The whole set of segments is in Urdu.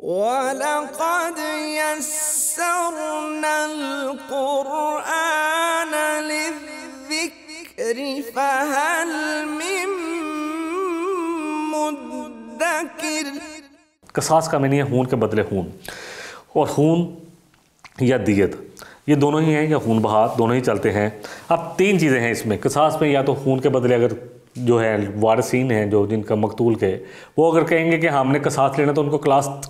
وَلَقَدْ يَسَّرْنَا الْقُرْآنَ لِلذِّكْرِ فَهَلْ مِن مُّدَّكِرٍ۔ قصاص کا معنی ہے خون کے بدلے خون، اور خون یا دیت یہ دونوں ہی ہیں، یا خون بہا دونوں ہی چلتے ہیں۔ اب تین چیزیں ہیں اس میں قصاص میں، یا تو خون کے بدلے اگر جو ہے وارثین ہیں جو جن کا مقتول کے، وہ اگر کہیں گے کہ ہم نے قصاص لینا تو ان کو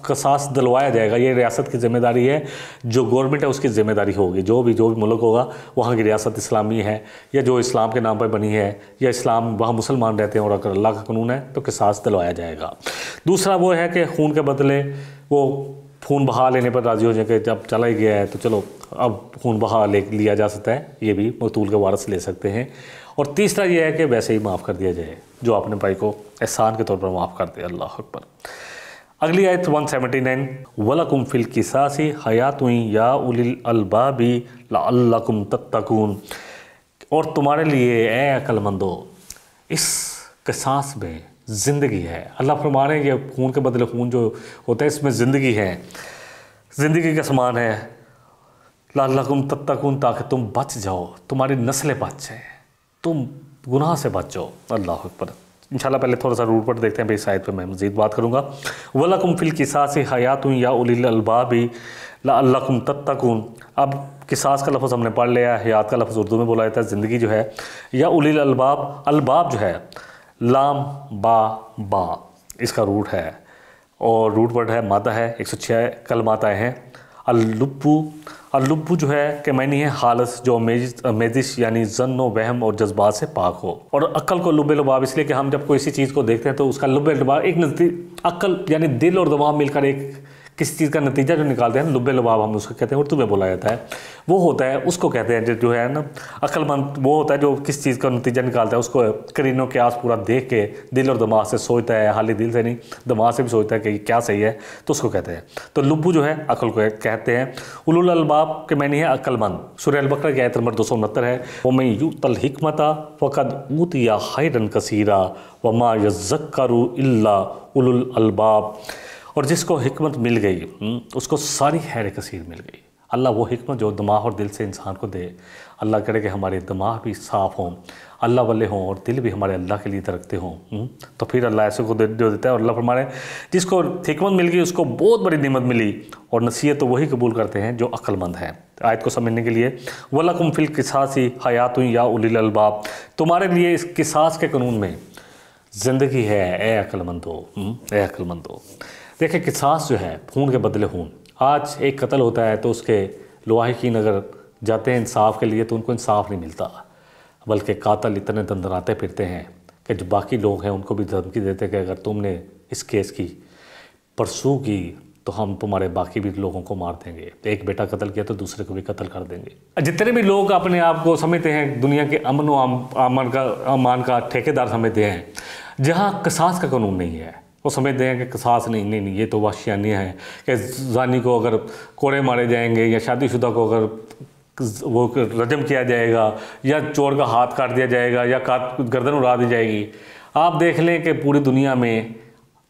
قصاص دلوایا جائے گا، یہ ریاست کی ذمہ داری ہے، جو گورنمنٹ ہے اس کی ذمہ داری ہوگی، جو بھی ملک ہوگا وہاں کی ریاست اسلامی ہے یا جو اسلام کے نام پر بنی ہے یا اسلام وہاں مسلمان رہتے ہیں اور اگر اللہ کا قانون ہے تو قصاص دلوایا جائے گا۔ دوسرا وہ ہے کہ خون کے بدلے وہ خون بہا لینے پر راضی ہو جائیں کہ جب چلا ہی گیا ہے تو چلو اب خون بہا لیا جا سکتا ہے، یہ بھی مقتول کے وارث لے سکتے ہیں۔ اور تیسرا یہ ہے کہ ویسے ہی معاف کر دیا جائے، جو اپنے بھائی کو احسان کے طور پر معاف کر دے۔ اللہ اکبر۔ اگلی آیت 179، وَلَكُمْ فِي الْقِصَاصِ حَيَاةٌ يَا أُولِي الْأَلْبَابِ لَعَلَّكُمْ تَتَّقُونَ، اور تمہارے لیے اے عقل مندو اس قصاص میں زندگی ہے۔ اللہ فرما رہے ہیں کہ خون کے بدلے خون جو ہوتا ہے اس میں زندگی ہے، زندگی کا سامان ہے۔ لَعَلَّكُمْ تَتَّقُونَ، تاکہ تم بچ جاؤ، تمہاری نسلیں بچ جائیں، تم گناہ سے بچ جاؤ۔ اللہ اکبر۔ انشاءاللہ پہلے تھوڑا سا روٹ پر دیکھتے ہیں، پھر اس آیت پہ میں مزید بات کروں گا۔ وَلَكُمْ فِي الْقِصَاصِ حَيَاةٌ يَا أُولِي الْأَلْبَابِ لَعَلَّكُمْ تَتَّقُونَ۔ اب قصاص کا لفظ ہم نے پڑھ لیا، حیات کا لفظ اردو میں بولا جاتا ہے زندگی جو ہے، یا اولی الالباب، الباب جو ہے لام با اس کا روٹ ہے، اور روٹ ورڈ ہے مادہ ہے، 106 کلمات آئے ہیں۔ اللبو جو ہے کہ معنی ہے خالص، جو امیزش یعنی ظن و وہم اور جذبات سے پاک ہو، اور عقل کو لب لباب اس لیے کہ ہم جب کوئی سی چیز کو دیکھتے ہیں تو اس کا لب لباب ایک عقل یعنی دل اور دماغ مل کر ایک کسی چیز کا نتیجہ جو نکالتے ہیں، لب لباب ہم اس کو کہتے ہیں، اردو میں بولا جاتا ہے، وہ ہوتا ہے، اس کو کہتے ہیں جو ہے نا عقل مند، وہ ہوتا ہے جو کس چیز کا نتیجہ نکالتا ہے، اس کو قرین و قیاس پورا دیکھ کے دل اور دماغ سے سوچتا ہے، حالی دل سے نہیں دماغ سے بھی سوچتا ہے کہ یہ کیا صحیح ہے، تو اس کو کہتے ہیں۔ تو لبو جو ہے عقل کو کہتے ہیں۔ اولو الالباب کے معنی ہے عقل مند۔ سورہ البقرہ کی آیت نمبر 269 ہے، وَمَن یُؤْتَ الْحِکْمَةَ فَقَدْ أُوتِیَ خَیْرًا کَثِیرًا وَمَا یَذَّکَّرُ إِلَّا أُولُو الْأَلْبَابِ، اور جس کو حکمت مل گئی اس کو ساری خیر کثیر مل گئی۔ اللہ وہ حکمت جو دماغ اور دل سے انسان کو دے، اللہ کرے کہ ہمارے دماغ بھی صاف ہوں، اللہ والے ہوں، اور دل بھی ہمارے اللہ کے لیے درکتے ہوں، تو پھر اللہ ایسے کو جو دیتا ہے۔ اور اللہ فرما رہے ہیں جس کو حکمت مل گئی اس کو بہت بڑی نعمت ملی، اور نصیحت تو وہی قبول کرتے ہیں جو عقل مند ہیں۔ آیت کو سمجھنے کے لیے وَلَكُمْ فِي الْقِصَاصِ حَيَاةٌ يَا أُولِي الْأَلْبَابِ، تمہارے لیے اس قصاص کے قانون میں زندگی ہے اے عقل مندو، اے عقل مندو۔ دیکھیں قصاص جو ہے خون کے بدلے خون، آج ایک قتل ہوتا ہے تو اس کے لواحقین اگر جاتے ہیں انصاف کے لیے تو ان کو انصاف نہیں ملتا، بلکہ قاتل اتنے دندراتے پھرتے ہیں کہ جو باقی لوگ ہیں ان کو بھی دھمکی دیتے کہ اگر تم نے اس کیس کی پرسو کی تو ہم تمہارے باقی بھی لوگوں کو مار دیں گے، ایک بیٹا قتل کیا تو دوسرے کو بھی قتل کر دیں گے۔ جتنے بھی لوگ اپنے آپ کو سمجھتے ہیں دنیا کے امن و امان کا ٹھیکیدار سمجھتے ہیں، جہاں قصاص کا قانون نہیں ہے، وہ سمجھتے ہیں کہ قصاص نہیں یہ تو وحشیانیہ ہے کہ زانی کو اگر کوڑے مارے جائیں گے، یا شادی شدہ کو اگر وہ رجم کیا جائے گا، یا چور کا ہاتھ کاٹ دیا جائے گا، یا گردن اڑا دی جائے گی۔ آپ دیکھ لیں کہ پوری دنیا میں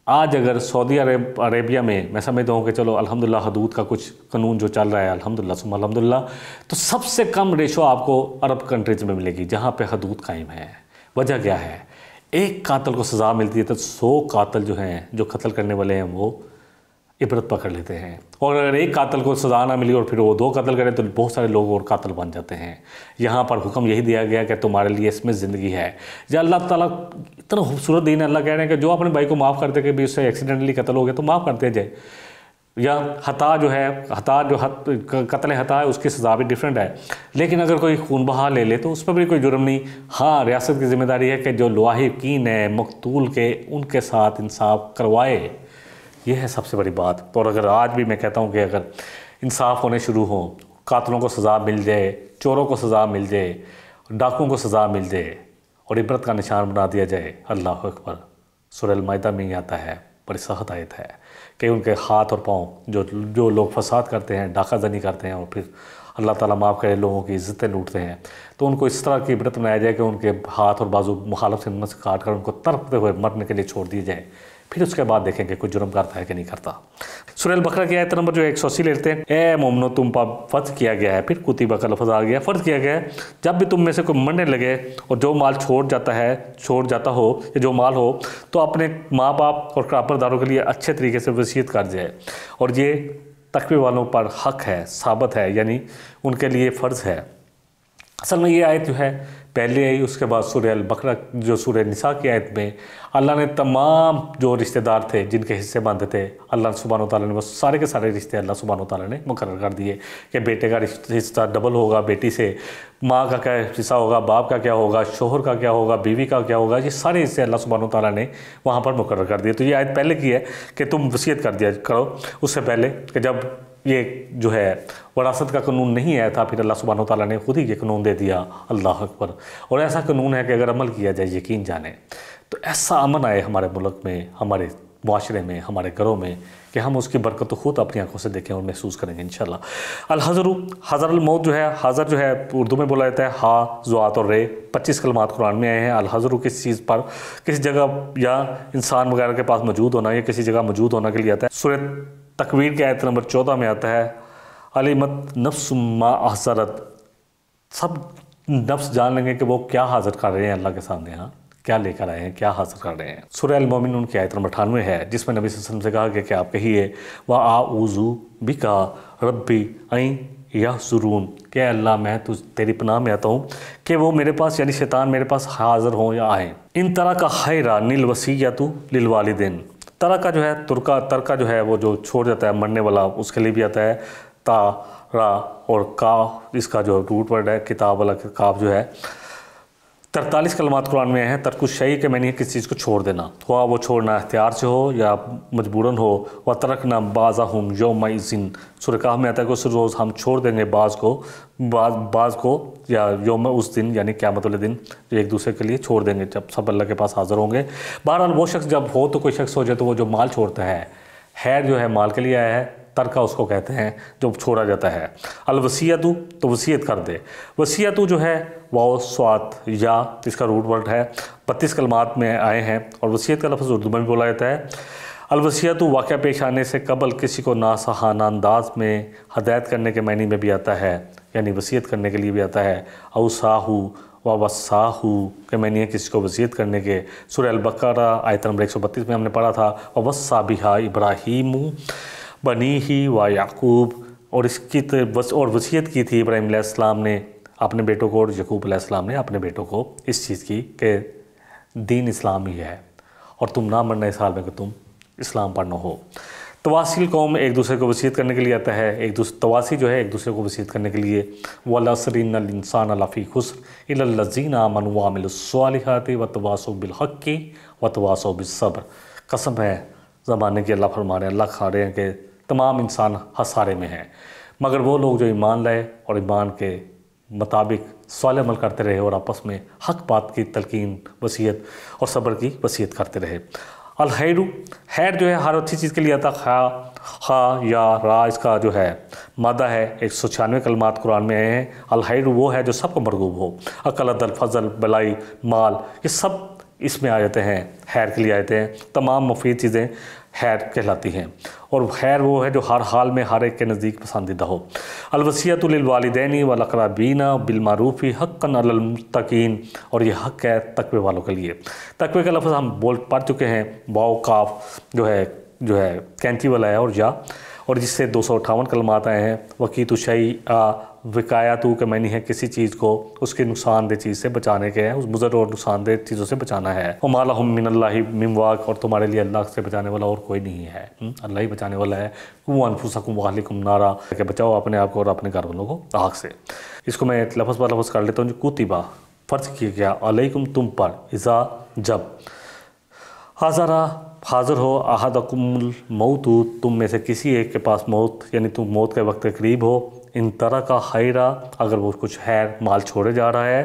آج اگر سعودی عربیہ میں میں سمجھتا ہوں کہ چلو الحمدللہ حدود کا کچھ قانون جو چل رہا ہے الحمدللہ ثم الحمدللہ، تو سب سے کم ریشو آپ کو عرب کنٹریز میں ملے گی جہاں پہ حدود قائم ہے۔ وجہ کیا ہے؟ ایک قاتل کو سزا ملتی ہے تو 100 قاتل جو ہیں جو قتل کرنے والے ہیں وہ عبرت پکڑ لیتے ہیں، اور اگر ایک قاتل کو سزا نہ ملی اور پھر وہ 2 قتل کرے تو بہت سارے لوگ اور قاتل بن جاتے ہیں۔ یہاں پر حکم یہی دیا گیا کہ تمہارے لیے اس میں زندگی ہے۔ یا اللہ تعالیٰ اتنا خوبصورت دین ہے، اللہ کہہ رہے ہیں کہ جو اپنے بھائی کو معاف کرتے کہ بھی اس سے ایکسیڈنٹلی قتل ہو گیا تو معاف کرتے جائے، یا قتل خطا ہے اس کی سزا بھی ڈیفرنٹ ہے، لیکن اگر کوئی خون بہا لے لے تو اس پر بھی کوئی جرم نہیں۔ ہاں ریاست کی ذمہ داری ہے کہ جو لواحقین ہیں مقتول کے ان کے ساتھ انصاف کروائے، یہ ہے سب سے بڑی بات۔ اور اگر آج بھی میں کہتا ہوں کہ اگر انصاف ہونے شروع ہوں، قاتلوں کو سزا مل جائے، چوروں کو سزا مل جائے، ڈاکوؤں کو سزا مل جائے، اور عبرت کا نشان بنا دیا جائے، اللہ اکبر۔ سورہ المائدہ میں یہ آتا ہے، بڑی سخت آیت ہے کہ ان کے ہاتھ اور پاؤں جو لوگ فساد کرتے ہیں، ڈاکہ زنی کرتے ہیں، اور پھر اللہ تعالیٰ معاف کرے لوگوں کی عزتیں لوٹتے ہیں، تو ان کو اس طرح کی عبرت بنایا جائے کہ ان کے ہاتھ اور بازو مخالف سے کاٹ کر ان کو تڑپتے ہوئے مرنے کے لیے چھوڑ دیے جائے۔ پھر اس کے بعد دیکھیں کہ کوئی جرم کرتا ہے کہ نہیں کرتا۔ سورہ البقرہ کی آیت نمبر جو 180 لیتے ہیں، اے مومنو تم پر فرض کیا گیا ہے، پھر کتبہ کا لفظ آ گیا، فرض کیا گیا ہے، جب بھی تم میں سے کوئی مرنے لگے اور جو مال چھوڑ جاتا ہو یا جو مال ہو تو اپنے ماں باپ اور قرابت داروں کے لیے اچھے طریقے سے وصیت کر جائے، اور یہ تقوی والوں پر حق ہے، ثابت ہے، یعنی ان کے لیے فرض ہے۔ اصل میں یہ آیت جو ہے پہلے آئی، اس کے بعد سورہ البقرہ جو سورہ نساء کی آیت میں اللہ نے تمام جو رشتہ دار تھے جن کے حصے بنتے تھے، اللہ سبحانہ و تعالیٰ نے وہ سارے کے سارے رشتے اللہ سبحانہ و تعالیٰ نے مقرر کر دیے کہ بیٹے کا حصہ ڈبل ہوگا بیٹی سے، ماں کا کیا حصہ ہوگا، باپ کا کیا ہوگا، شوہر کا کیا ہوگا، بیوی کا کیا ہوگا، یہ سارے حصے اللہ سبحانہ و تعالیٰ نے وہاں پر مقرر کر دیے۔ تو یہ آیت پہلے کی ہے کہ تم وصیت کر دیا کرو، اس سے پہلے کہ جب یہ جو ہے وراثت کا قانون نہیں آیا تھا، پھر اللہ سبحانہ و تعالیٰ نے خود ہی یہ قانون دے دیا، اللہ اکبر۔ اور ایسا قانون ہے کہ اگر عمل کیا جائے یقین جانے تو ایسا امن آئے ہمارے ملک میں، ہمارے معاشرے میں، ہمارے گھروں میں، کہ ہم اس کی برکت تو خود اپنی آنکھوں سے دیکھیں اور محسوس کریں گے انشاءاللہ۔ الحضر، حضر الموت جو ہے، حضر جو ہے اردو میں بولا جاتا ہے ہا، زوات اور رے، 25 کلمات قرآن میں آئے ہیں۔ الحضر کسی چیز پر، کسی جگہ یا انسان وغیرہ کے پاس موجود ہونا یا کسی جگہ موجود ہونا کے لیے آتا ہے۔ سورہ تکویر کی آیت نمبر 14 میں آتا ہے علمت نفس ما احضرت، سب نفس جان لیں گے کہ وہ کیا حاضر کر رہے ہیں اللہ کے سامنے، ہاں کیا لے کر آئے ہیں، کیا حاضر کر رہے ہیں۔ سورہ المومنون کی آیت نمبر 98 ہے جس میں نبی صلی اللہ علیہ وسلم سے کہا گیا کہ آپ کہیے وَأَعُوذُ بِكَ رَبِّ أَن يَحْضُرُونَ، کہ اللہ میں تیری پناہ میں آتا ہوں کہ وہ میرے پاس یعنی شیطان میرے پاس حاضر ہوں یا آئیں۔ ان ترک خیرا الوصیۃ للوالدین، ترکہ جو ہے ترکہ جو ہے وہ جو چھوڑ جاتا ہے مرنے والا، اس کے لیے بھی آتا ہے تا را اور کا، اس کا جو روٹ ورڈ ہے کتاب والا کاف جو ہے 43 کلمات قرآن میں ہیں۔ ترک الشیء کہ میں نے کسی چیز کو چھوڑ دینا، ہوا وہ چھوڑنا اختیار سے ہو یا مجبوراً ہو۔ وَتَرَكْنَا بَعْضَهُمْ يَوْمَئِذٍ، سورہ کہف میں آتا ہے کہ اس روز ہم چھوڑ دیں گے بعض کو یا یوم اس دن یعنی قیامت والے دن جو ایک دوسرے کے لیے چھوڑ دیں گے جب سب اللہ کے پاس حاضر ہوں گے۔ بہرحال وہ شخص جب ہو تو کوئی شخص ہو جائے تو وہ جو مال چھوڑتا ہے، خیر جو ہے مال کے لیے آیا ہے، ترکہ اس کو کہتے ہیں جو چھوڑا جاتا ہے۔ الوصیۃ تو وصیت کر دے، وصیت جو ہے واو سوات یا اس کا روٹ ورڈ ہے 32 کلمات میں آئے ہیں، اور وصیت کا لفظ اردو میں بھی بولا جاتا ہے۔ الوصیت واقعہ پیش آنے سے قبل کسی کو ناصحانہ انداز میں ہدایت کرنے کے معنی میں بھی آتا ہے، یعنی وصیت کرنے کے لیے بھی آتا ہے۔ اوصاہو ووصاہو کہ معنی ہے کسی کو وصیت کرنے کے۔ سورہ البقرہ آیت نمبر 132 میں ہم نے پڑھا تھا ووصی بہا ابراہیم بنیہ و یعقوب، اور اس کی اور وصیت کی تھی ابراہیم علیہ السلام نے اپنے بیٹوں کو اور یعقوب علیہ السلام نے اپنے بیٹوں کو اس چیز کی کہ دین اسلام ہی ہے اور تم نہ مرنا اس حال میں کہ تم اسلام پر نہ ہو۔ تواصیل قوم ایک دوسرے کو وصیت کرنے کے لیے آتا ہے، تواصی جو ہے ایک دوسرے کو وصیت کرنے کے لیے۔ وَالْعَصْرِ إِنَّ الْإِنسَانَ لَفِي خُسْرٍ إِلَّا الَّذِينَ آمَنُوا وَعَمِلُوا الصَّالِحَاتِ وَتَوَاصَوْا بِالْحَقِّ وَتَوَاصَوْا بِالصَّبْرِ۔ قسم ہے زمانے کی، اللہ فرما رہے ہیں، اللہ کھا رہے ہیں کہ تمام انسان خسارے میں ہیں مگر وہ لوگ جو ایمان لائے اور ایمان کے مطابق صالح عمل کرتے رہے اور آپس میں حق بات کی تلقین، وصیت اور صبر کی وصیت کرتے رہے۔ الخیر، خیر جو ہے ہر اچھی چیز کے لیے آتا، خا یا را اس کا جو ہے مادہ ہے۔ 196 کلمات قرآن میں آئے ہیں۔ الخیر وہ ہے جو سب کو مرغوب ہو، عقل، عدل، فضل، بلائی، مال، یہ سب اس میں آ جاتے ہیں، خیر کے لیے آ جاتے ہیں۔ تمام مفید چیزیں خیر کہلاتی ہیں، اور خیر وہ ہے جو ہر حال میں ہر ایک کے نزدیک پسندیدہ ہو۔ الوصیۃ للوالدین والاقربین بالمعروف حقا علی المتقین، اور یہ حق ہے تقوی والوں کے لیے۔ تقوی کا لفظ ہم پڑھ چکے ہیں، واو کاف جو ہے کینچی والا ہے اور یا، اور جس سے 258 کلمات آئے ہیں۔ وقیت الشیء وقایتہ کہ معنی ہے کسی چیز کو اس کے نقصان دہ چیز سے بچانے کے ہیں، اس مضر اور نقصان دہ چیزوں سے بچانا ہے۔ وما لہم من اللہ من واق، اور تمہارے لیے اللہ سے بچانے والا اور کوئی نہیں ہے، اللہ ہی بچانے والا ہے۔ قوا انفسکم واہلکم نارا، کہ بچاؤ اپنے آپ کو اور اپنے گھر والوں کو آگ سے۔ اس کو میں لفظ پر لفظ کر لیتا ہوں۔ جو کتبہ فرض کیا گیا علیکم تم پر، اذا جب حاضر ہو احدکم الموت تم میں سے کسی ایک کے پاس موت، یعنی تم موت کے وقت کے قریب ہو، ان ترک خیرا اگر وہ کچھ خیر مال چھوڑے جا رہا ہے،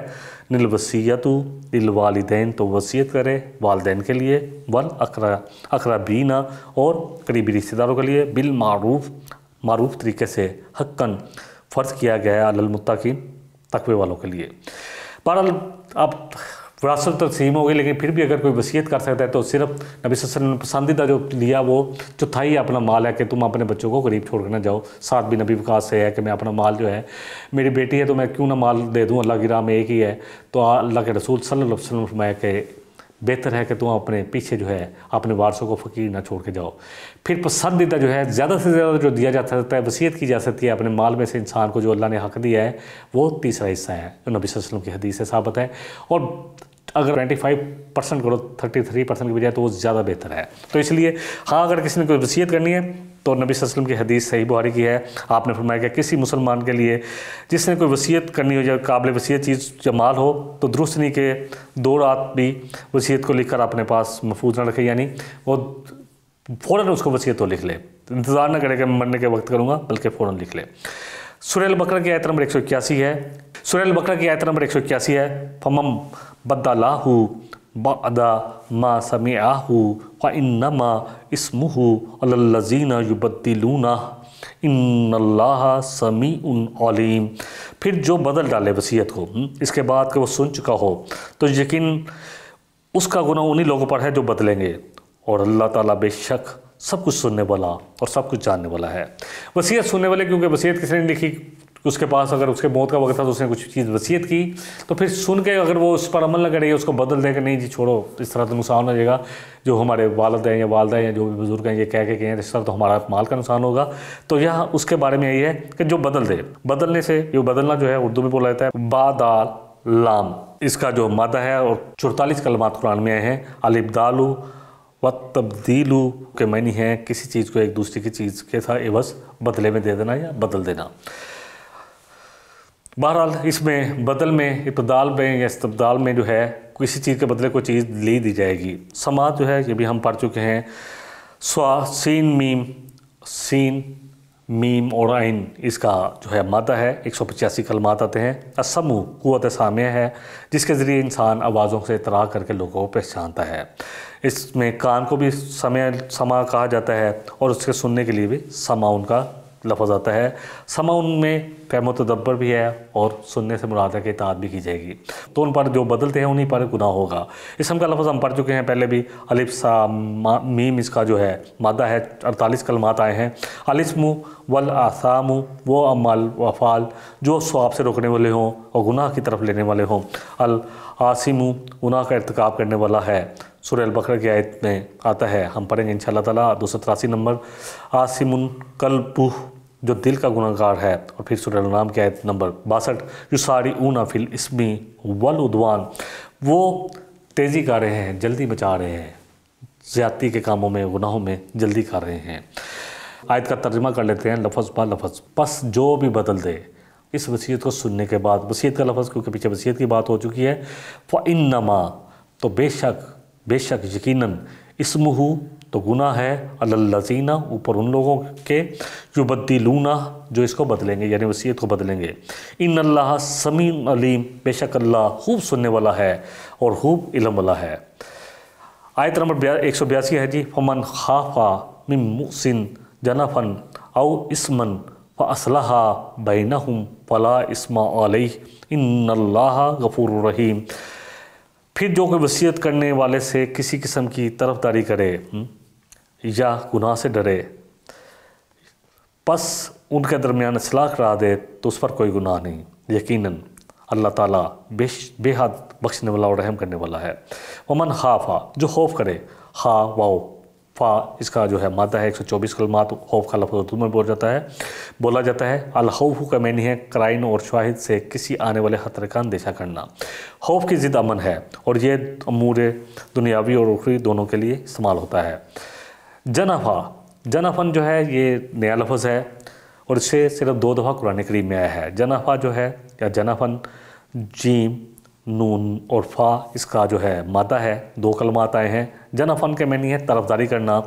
للوصیۃ للوالدین تو وصیت کرے والدین کے لیے، والاقربین اور قریبی رشتہ داروں کے لیے، بالمعروف معروف طریقے سے، حقاً فرض کیا گیا ہے علی المتقین تقوی والوں کے لیے۔ بہرحال اب وراثت تقسیم ہو گئی، لیکن پھر بھی اگر کوئی وصیت کر سکتا ہے تو صرف نبی صلی اللہ علیہ وسلم نے پسندیدہ جو لیا وہ چوتھائی اپنا مال ہے کہ تم اپنے بچوں کو غریب چھوڑ کر نہ جاؤ۔ ساتھ بھی نبی وقاص سے ہے کہ میں اپنا مال جو ہے، میری بیٹی ہے تو میں کیوں نہ مال دے دوں، اللہ کی راہ میں ایک ہی ہے۔ تو اللہ کے رسول صلی اللہ علیہ وسلم فرمایا کہ بہتر ہے کہ تم اپنے پیچھے جو ہے اپنے وارثوں کو فقیر نہ چھوڑ کے جاؤ۔ پھر پسندیدہ جو ہے زیادہ سے زیادہ جو دیا جا سکتا ہے، وصیت کی جا سکتی ہے اپنے مال میں سے انسان کو جو اللہ نے حق دیا ہے، وہ تیسرا حصہ ہے جو نبی صلی اللہ علیہ وسلم کی حدیث سے ثابت ہے۔ اور اگر 25% کرو 33% کی بجائے تو وہ زیادہ بہتر ہے۔ تو اس لیے ہاں اگر کسی نے کوئی وصیت کرنی ہے تو نبی صلی اللہ علیہ وسلم کی حدیث صحیح بخاری کی ہے، آپ نے فرمایا کہ کسی مسلمان کے لیے جس نے کوئی وصیت کرنی ہو یا قابل وصیت چیز یا مال ہو تو درست نہیں کہ 2 رات بھی وصیت کو لکھ کر اپنے پاس محفوظ نہ رکھے، یعنی وہ فوراً اس کو وصیت تو لکھ لے، انتظار نہ کرے کہ میں مرنے کے وقت کروں گا، بلکہ فوراً لکھ لے۔ سورہ البقرہ کی آیت نمبر 181 ہے، سورہ البقرہ کی آیت نمبر 181 ہے، فَمَن بَدَّلَهُ بَعْدَ مَا سَمِعَهُ فَإِنَّمَا اسْمُهُ عَلَى الَّذِينَ يُبَدِّلُونَهُ إِنَّ اللَّهَ سَمِيعٌ عَلِيمٌ۔ پھر جو بدل ڈالے وصیت کو اس کے بعد کہ وہ سن چکا ہو تو یقین اس کا گناہ انہی لوگوں پر ہے جو بدلیں گے، اور اللہ تعالیٰ بے شک سب کچھ سننے والا اور سب کچھ جاننے والا ہے۔ وصیت سننے والے، کیونکہ وصیت کسی نے لکھی، اس کے پاس اگر اس کے موت کا وقت تھا تو اس نے کچھ چیز وصیت کی، تو پھر سن کے اگر وہ اس پر عمل نہ کرے، اس کو بدل دے کہ نہیں جی چھوڑو، اس طرح تو نقصان ہو جائے گا، جو ہمارے والد ہیں یا والدہ ہیں یا جو بھی بزرگ ہیں یہ کہہ کے گئے ہیں اس طرح تو ہمارا مال کا نقصان ہوگا، تو یہاں اس کے بارے میں یہی ہے کہ جو بدل دے۔ بدلنے سے یہ بدلنا جو ہے اردو میں بولا جاتا ہے با دال لام، اس کا جو مادہ ہے، اور 44 کلمات قرآن میں آئے ہیں۔ الابدال و تبدیل کے معنی ہیں کسی چیز کو ایک دوسرے کی چیز کے ساتھ عوض بدلے میں دے دینا یا بدل دینا۔ بہرحال اس میں بدل میں، ابدال میں یا استبدال میں جو ہے کسی چیز کے بدلے کوئی چیز لی دی جائے گی۔ سماعت جو ہے یہ بھی ہم پڑھ چکے ہیں، سین میم اور عین، اس کا جو ہے مادہ ہے 185 کلمات آتے ہیں۔ السمع قوت سامعہ ہے جس کے ذریعے انسان آوازوں سے اطلاع کر کے لوگوں کو پہچانتا ہے۔ اس میں کان کو بھی سمع کہا جاتا ہے، اور اس کے سننے کے لیے بھی سمع ان کا لفظ آتا ہے۔ سمع ان میں فہم و تدبر بھی ہے، اور سننے سے مراد ہے کہ اطاعت بھی کی جائے گی، تو ان پر جو بدلتے ہیں انہی پر گناہ ہوگا۔ اسم کا لفظ ہم پڑھ چکے ہیں پہلے بھی، الف سا میم، اس کا جو ہے مادہ ہے 48 کلمات آئے ہیں۔ الاسم والآثام، وہ اعمال و افعال جو ثواب سے روکنے والے ہوں اور گناہ کی طرف لینے والے ہوں۔ العاصم، گناہ کا ارتکاب کرنے والا ہے۔ سورہ البقرہ کی آیت میں آتا ہے، ہم پڑھیں گے انشاءاللہ تعالیٰ 283 نمبر، عاصم قلبہ، جو دل کا گناہ گار ہے۔ اور پھر سورہ الانعام کی آیت نمبر 62، یسارعون فی الاسم والعدوان، وہ تیزی کر رہے ہیں، جلدی مچا رہے ہیں، زیادتی کے کاموں میں، گناہوں میں جلدی کر رہے ہیں۔ آیت کا ترجمہ کر لیتے ہیں لفظ با لفظ۔ پس جو بھی بدل دے اس وصیت کو سننے کے بعد، وصیت کا لفظ کیونکہ پیچھے وصیت کی بات ہو چکی ہے، فَإِنَّمَا، تو بے شک یقیناً، اسمہ، تو گناہ ہے، علی الذین، اوپر ان لوگوں کے، یبدلون، جو اس کو بدلیں گے، یعنی وصیت کو بدلیں گے۔ ان اللہ سمیع علیم، بے شک اللہ خوب سننے والا ہے اور خوب علم والا ہے۔ آیت نمبر 182 ہے جی، فمن خاف من موصٍ جنفا او اسما فاصلح بینہم فلا اثم علیہ ان اللہ غفور رحیم۔ پھر جو کوئی وصیت کرنے والے سے کسی قسم کی طرفداری کرے یا گناہ سے ڈرے، پس ان کے درمیان اصلاح کرا دے تو اس پر کوئی گناہ نہیں، یقیناً اللہ تعالیٰ بے حد بخشنے والا اور رحم کرنے والا ہے۔ ومن خافا، جو خوف کرے، خا واو فا، اس کا جو ہے مادہ ہے 124 کلمات، خوف کا لفظ اردو میں بولا جاتا ہے۔ الخوف کا معنی ہے قرائن اور شواہد سے کسی آنے والے خطرے کا اندیشہ کرنا۔ خوف کی ضد امن ہے، اور یہ امور دنیاوی اور اخروی دونوں کے لیے استعمال ہوتا ہے۔ جنفن جو ہے یہ نیا لفظ ہے، اور اس سے صرف 2 دفعہ قرآن کریم میں آیا ہے۔ جنفا جو ہے یا جنفن، جیم نون اور فا، اس کا جو ہے مادہ ہے 2 کلمات آئے ہیں۔ جنفن کے معنی ہے طرفداری کرنا،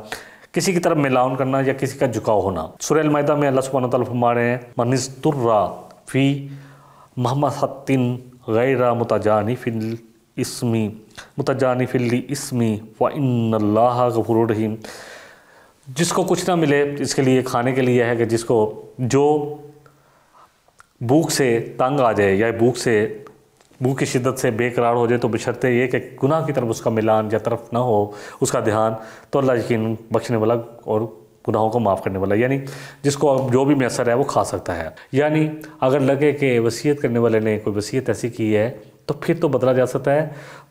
کسی کی طرف میلان کرنا یا کسی کا جھکاؤ ہونا۔ سورہ المائدہ میں اللہ سبحانہ وتعالیٰ فرما رہے ہیں، من اضطر فی مخمصۃ غیر متجانف لاسم فإن اللہ غفور رحیم۔ جس کو کچھ نہ ملے، اس کے لیے کھانے کے لیے ہے کہ جس کو جو بھوک سے تنگ آ جائے یا بھوک سے بھوک کی شدت سے بے قرار ہو جائے تو بشرطے یہ کہ گناہ کی طرف اس کا میلان یا طرف نہ ہو اس کا دھیان، تو اللہ یقیناً بخشنے والا اور گناہوں کو معاف کرنے والا، یعنی جس کو جو بھی میسر ہے وہ کھا سکتا ہے۔ یعنی اگر لگے کہ وصیت کرنے والے نے کوئی وصیت ایسی کی ہے تو پھر تو بدلا جا سکتا ہے،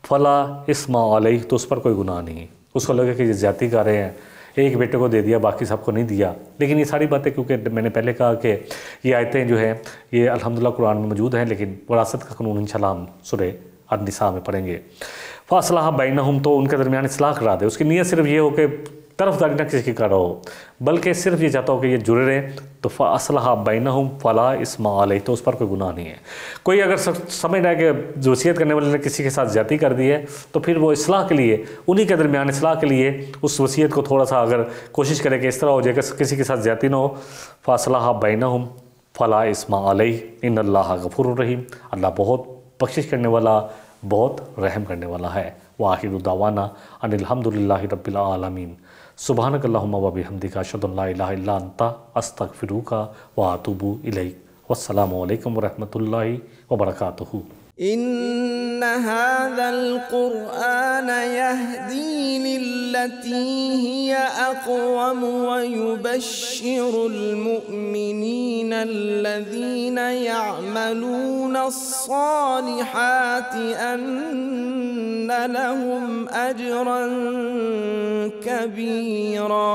فلا اسم علیہ، تو اس پر کوئی گناہ نہیں۔ اس کو لگے کہ یہ زیادتی کر رہے ہیں، ایک بیٹے کو دے دیا باقی سب کو نہیں دیا، لیکن یہ ساری باتیں کیونکہ میں نے پہلے کہا کہ یہ آیتیں جو ہیں یہ الحمدللہ قرآن میں موجود ہیں، لیکن وراثت کا قانون انشاءاللہ ہم سورہ النساء میں پڑھیں گے۔ فاصلہ بینہم، تو ان کے درمیان اصلاح کرا دے۔ اس کی نیت صرف یہ ہو کہ طرف داری نہ کسی کی کر رہا ہو، بلکہ صرف یہ چاہتا ہو کہ یہ جڑے رہیں، تو فاصلہ بینہم فلا اسم علیہ، تو اس پر کوئی گناہ نہیں ہے۔ کوئی اگر سمجھ رہا ہے کہ وصیت کرنے والے نے کسی کے ساتھ زیادتی کر دی ہے تو پھر وہ اصلاح کے لیے، انہی کے درمیان اصلاح کے لیے اس وصیت کو تھوڑا سا اگر کوشش کرے کہ اس طرح ہو جائے کہ کسی کے ساتھ زیادتی نہ ہو، فاصلہ بینہم فلا اسم علیہ ان اللہ غفور الرحیم، اللہ بہت بخشش کرنے والا، بہت رحم کرنے والا ہے۔ وآخر دعوانا ان الحمدللہ رب العالمین، سبحانک اللہم و بحمدک، اشہد ان لا الہ الا انت، استغفرک و اتوب الیک۔ والسلام علیکم ورحمۃ اللہ وبرکاتہ۔ إن هذا القرآن يهدي للتي هي أقوم ويبشر المؤمنين الذين يعملون الصالحات أن لهم أجرا كبيرا